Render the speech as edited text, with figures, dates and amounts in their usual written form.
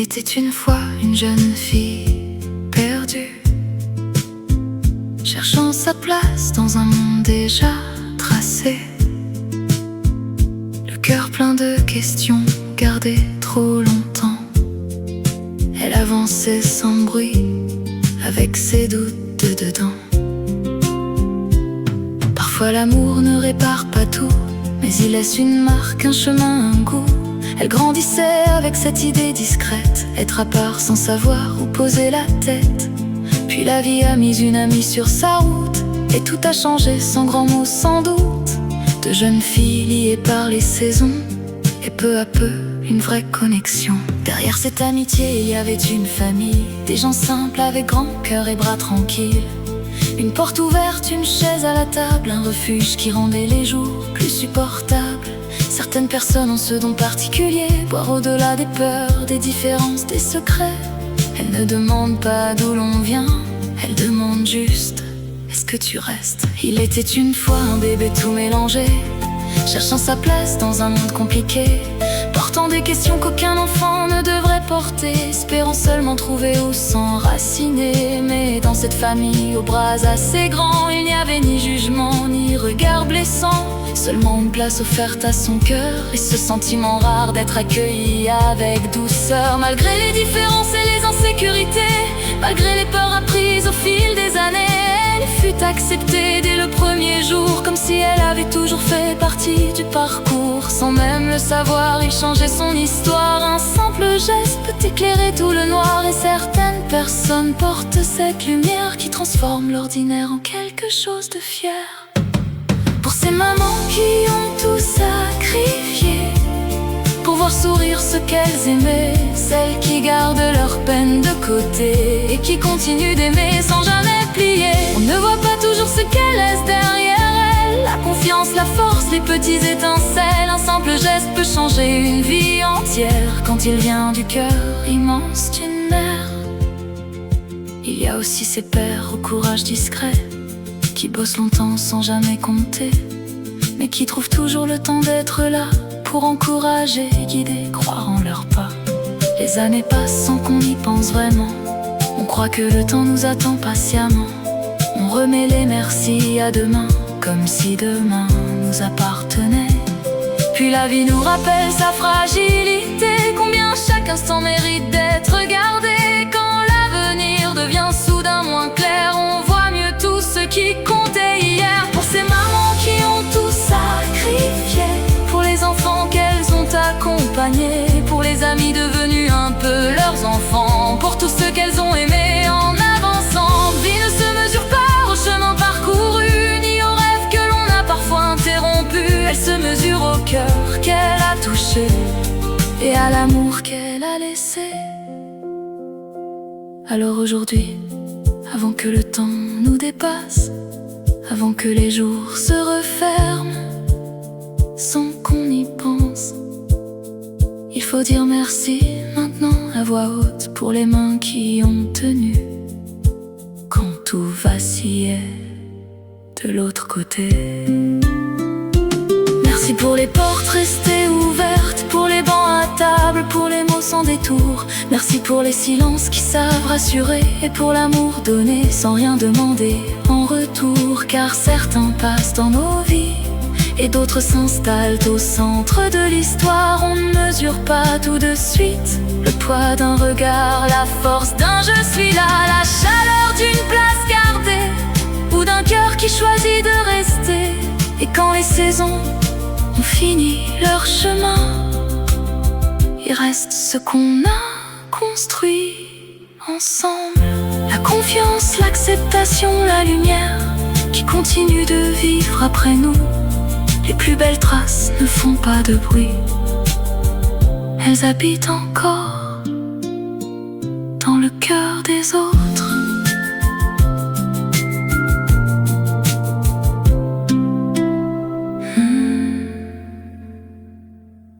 était une fois une jeune fille perdue, cherchant sa place dans un monde déjà tracé. Le cœur plein de questions gardé trop longtemps, elle avançait sans bruit avec ses doutes dedans. Parfois l'amour ne répare pas tout, mais il laisse une marque, un chemin, un goût. Elle grandissait avec cette idée discrète, être à part sans savoir où poser la tête. Puis la vie a mis une amie sur sa route, et tout a changé sans grand mot sans doute. De jeunes filles liées par les saisons, et peu à peu une vraie connexion. Derrière cette amitié il y avait une famille, des gens simples avec grand cœur et bras tranquilles. Une porte ouverte, une chaise à la table, un refuge qui rendait les jours plus supportables. Certaines personnes ont ce don particulier, boire au-delà des peurs, des différences, des secrets. Elles ne demandent pas d'où l'on vient, elles demandent juste: est-ce que tu restes? Il était une fois un bébé tout mélangé, cherchant sa place dans un monde compliqué, portant des questions qu'aucun enfant ne devrait porter, espérant seulement trouver où s'enraciner. Mais dans cette famille aux bras assez grands, il n'y avait ni jugement, ni regard blessant, seulement une place offerte à son cœur, et ce sentiment rare d'être accueilli avec douceur. Malgré les différences et les insécurités, malgré les peurs apprises au fil des années, elle fut acceptée dès le premier jour, comme si elle avait toujours fait partie du parcours. Sans même le savoir, il changeait son histoire. Un simple geste peut éclairer tout le noir, et certaines personnes portent cette lumière qui transforme l'ordinaire en quelque chose de fier. Pour ces mamans qui ont tout sacrifié pour voir sourire ce qu'elles aimaient, celles qui gardent leur peine de côté et qui continuent d'aimer sans jamais plier. On ne voit pas toujours ce qu'elles laissent derrière elles, la confiance, la force, les petits étincelles. Un simple geste peut changer une vie entière quand il vient du cœur immense d'une mère. Il y a aussi ces pères au courage discret, qui bossent longtemps sans jamais compter, mais qui trouvent toujours le temps d'être là pour encourager, guider, croire en leurs pas. Les années passent sans qu'on y pense vraiment, on croit que le temps nous attend patiemment. On remet les merci à demain, comme si demain nous appartenait. Puis la vie nous rappelle sa fragilité, combien chaque instant mérite d'être gardé. Quand l'avenir devient soudain moins clair, on voit mieux tout ce qui comptait hier. Pour ces mamans qui ont tout sacrifié, pour les enfants qu'elles ont accompagnés, pour les amis devenus un peu leurs enfants, pour tous ceux qu'elles ont aimés en avançant. Vie ne se mesure pas au chemin parcouru, ni aux rêves que l'on a parfois interrompus. Elle se mesure au cœur qu'elle a touché et à l'amour qu'elle a laissé. Alors aujourd'hui, avant que le temps nous dépasse, avant que les jours se referment sans qu'on y pense, il faut dire merci maintenant à voix haute pour les mains qui ont tenu quand tout vacillait de l'autre côté. Merci pour les portes restées ouvertes, pour les bancs à table, pour les mots sans détour. Merci pour les silences qui savent rassurer, et pour l'amour donné sans rien demander en retour. Car certains passent dans nos vies et d'autres s'installent au centre de l'histoire. On ne mesure pas tout de suite le poids d'un regard, la force d'un je suis là, la chaleur d'une place gardée, ou d'un cœur qui choisit de rester. Et quand les saisons ont fini leur chemin, il reste ce qu'on a construit ensemble. La confiance, l'acceptation, la lumière qui continue de vivre après nous. Les plus belles traces ne font pas de bruit, elles habitent encore dans le cœur des autres.